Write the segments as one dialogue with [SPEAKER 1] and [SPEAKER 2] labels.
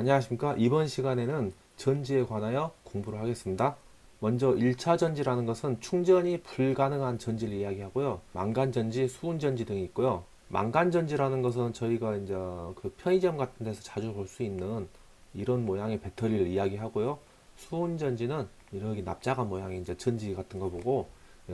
[SPEAKER 1] 안녕하십니까. 이번 시간에는 전지에 관하여 공부를 하겠습니다. 먼저 1차 전지라는 것은 충전이 불가능한 전지를 이야기하고요. 망간전지, 수은전지 등이 있고요. 망간전지라는 것은 저희가 이제 그 편의점 같은 데서 자주 볼 수 있는 이런 모양의 배터리를 이야기하고요. 수은전지는 이렇게 납작한 모양의 이제 전지 같은 거 보고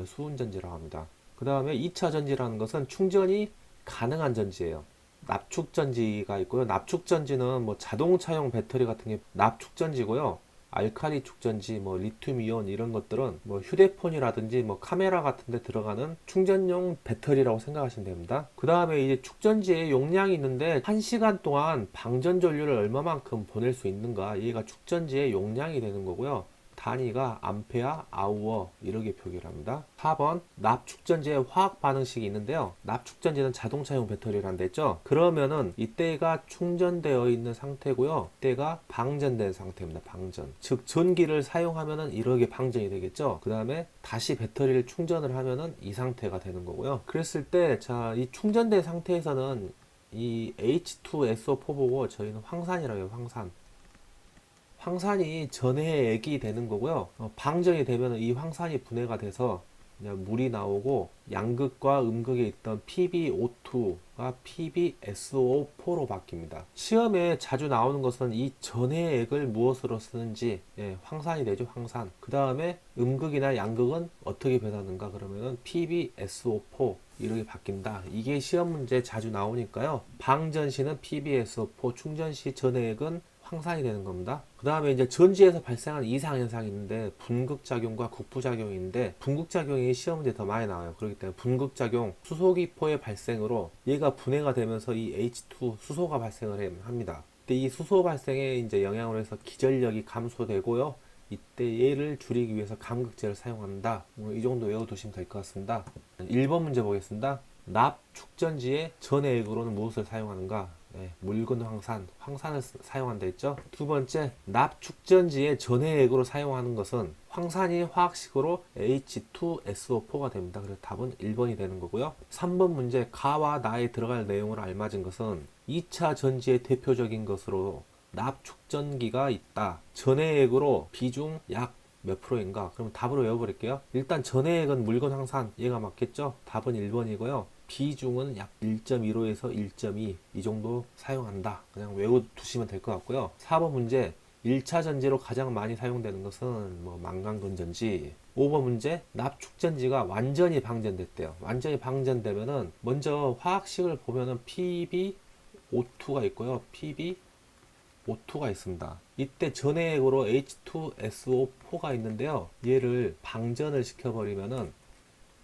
[SPEAKER 1] 수은전지라고 합니다. 그 다음에 2차 전지라는 것은 충전이 가능한 전지예요. 납축전지가 있고요. 납축전지는 뭐 자동차용 배터리 같은 게 납축전지고요. 알칼리 축전지, 뭐 리튬이온 이런 것들은 뭐 휴대폰이라든지 뭐 카메라 같은 데 들어가는 충전용 배터리라고 생각하시면 됩니다. 그 다음에 이제 축전지에 용량이 있는데 1시간 동안 방전 전류를 얼마만큼 보낼 수 있는가, 얘가 축전지의 용량이 되는 거고요. 단위가 암페어, 아우어 이렇게 표기를 합니다. 4번 납축전지의 화학 반응식이 있는데요. 납축전지는 자동차용 배터리라는 데 있죠. 그러면은 이때가 충전되어 있는 상태고요. 이때가 방전된 상태입니다. 방전. 즉 전기를 사용하면은 이렇게 방전이 되겠죠. 그 다음에 다시 배터리를 충전을 하면은 이 상태가 되는 거고요. 그랬을 때 자, 이 충전된 상태에서는 이 H2SO4 보고 저희는 황산이라고 해요. 황산. 황산이 전해액이 되는 거고요. 방전이 되면 이 황산이 분해가 돼서 물이 나오고 양극과 음극에 있던 PbO2가 PbSO4로 바뀝니다. 시험에 자주 나오는 것은 이 전해액을 무엇으로 쓰는지, 황산이 되죠. 황산. 그 다음에 음극이나 양극은 어떻게 변하는가 그러면은 PbSO4 이렇게 바뀐다. 이게 시험 문제 자주 나오니까요. 방전 시는 PbSO4, 충전 시 전해액은 황산이 되는 겁니다. 그 다음에 이제 전지에서 발생하는 이상현상이 있는데 분극작용과 국부작용인데, 분극작용이 시험 문제 더 많이 나와요. 그렇기 때문에 분극작용, 수소기포의 발생으로 얘가 분해가 되면서 이 H2 수소가 발생을 합니다. 근데 이 수소 발생에 이제 영향으로 해서 기전력이 감소되고요. 이때 얘를 줄이기 위해서 감극제를 사용한다. 이 정도 외워두시면 될 것 같습니다. 1번 문제 보겠습니다. 납축전지의 전해액으로는 무엇을 사용하는가? 묽은 황산, 황산을 사용한다 했죠. 두 번째, 납축전지의 전해액으로 사용하는 것은 황산이 화학식으로 H2SO4가 됩니다. 그래서 답은 1번이 되는 거고요. 3번 문제, 가와 나에 들어갈 내용을 알맞은 것은 2차 전지의 대표적인 것으로 납축전기가 있다. 전해액으로 비중 약 몇 프로인가? 그럼 답으로 외워버릴게요. 일단 전해액은 묽은 황산, 얘가 맞겠죠? 답은 1번이고요. 비중은 약 1.15에서 1.2 이 정도 사용한다. 그냥 외워두시면 될 것 같고요. 4번 문제, 1차 전지로 가장 많이 사용되는 것은 뭐 망간건전지. 5번 문제, 납축전지가 완전히 방전됐대요. 완전히 방전되면은 먼저 화학식을 보면은 PbO2가 있고요. PbO2가 있습니다. 이때 전해액으로 H2SO4가 있는데요. 얘를 방전을 시켜버리면은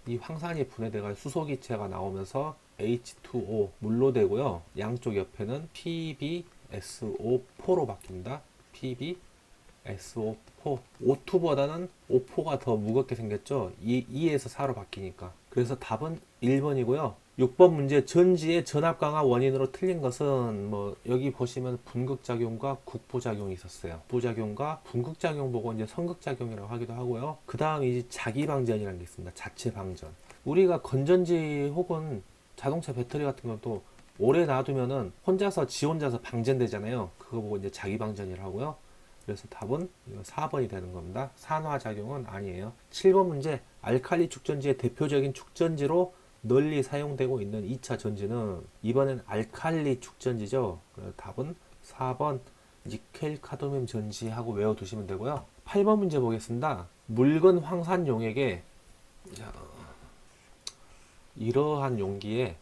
[SPEAKER 1] 이 황산이 분해돼가 수소기체가 나오면서 H2O 물로 되고요. 양쪽 옆에는 PbSO4로 바뀝니다. PbSO4. O2보다는 O4가 더 무겁게 생겼죠. 2에서 4로 바뀌니까. 그래서 답은 1번이고요. 6번 문제, 전지의 전압 강화 원인으로 틀린 것은 뭐 여기 보시면 분극작용과 국부작용이 있었어요. 부작용과 분극작용 보고 이제 선극작용이라고 하기도 하고요. 그 다음 이제 자기방전이라는 게 있습니다. 자체 방전. 우리가 건전지 혹은 자동차 배터리 같은 것도 오래 놔두면은 혼자서 지 혼자서 방전되잖아요. 그거 보고 이제 자기방전이라고 하고요. 그래서 답은 4번이 되는 겁니다. 산화작용은 아니에요. 7번 문제, 알칼리 축전지의 대표적인 축전지로 널리 사용되고 있는 2차 전지는 이번엔 알칼리 축전지죠. 답은 4번 니켈 카드뮴 전지하고 외워두시면 되고요. 8번 문제 보겠습니다. 묽은 황산 용액에 이러한 용기에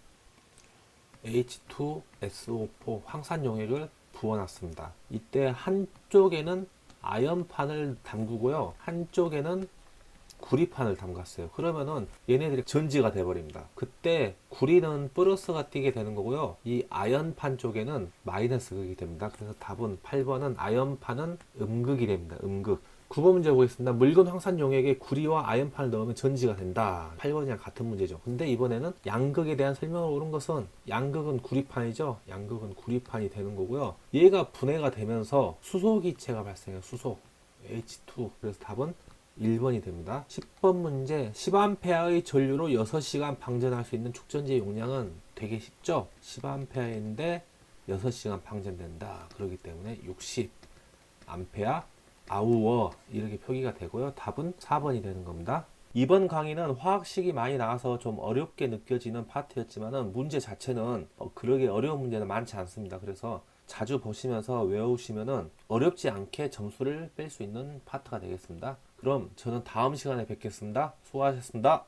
[SPEAKER 1] H2SO4 황산 용액을 부어놨습니다. 이때 한쪽에는 아연판을 담그고요. 한쪽에는 구리판을 담갔어요. 그러면은 얘네들이 전지가 돼버립니다. 그때 구리는 플러스가 띄게 되는 거고요. 이 아연판 쪽에는 마이너스 극이 됩니다. 그래서 답은 8번은 아연판은 음극이 됩니다. 음극. 9번 문제 보겠습니다. 묽은 황산 용액에 구리와 아연판을 넣으면 전지가 된다. 8번이랑 같은 문제죠. 근데 이번에는 양극에 대한 설명을 옳은 것은 양극은 구리판이죠. 양극은 구리판이 되는 거고요. 얘가 분해가 되면서 수소기체가 발생해요. 수소. H2. 그래서 답은 1번이 됩니다. 10번 문제, 10A의 전류로 6시간 방전할 수 있는 축전지의 용량은 되게 쉽죠? 10A인데 6시간 방전된다. 그렇기 때문에 60 암페어 아우어 이렇게 표기가 되고요. 답은 4번이 되는 겁니다. 이번 강의는 화학식이 많이 나와서 좀 어렵게 느껴지는 파트였지만은 문제 자체는 그러게 어려운 문제는 많지 않습니다. 그래서 자주 보시면서 외우시면은 어렵지 않게 점수를 뺄 수 있는 파트가 되겠습니다. 그럼 저는 다음 시간에 뵙겠습니다. 수고하셨습니다.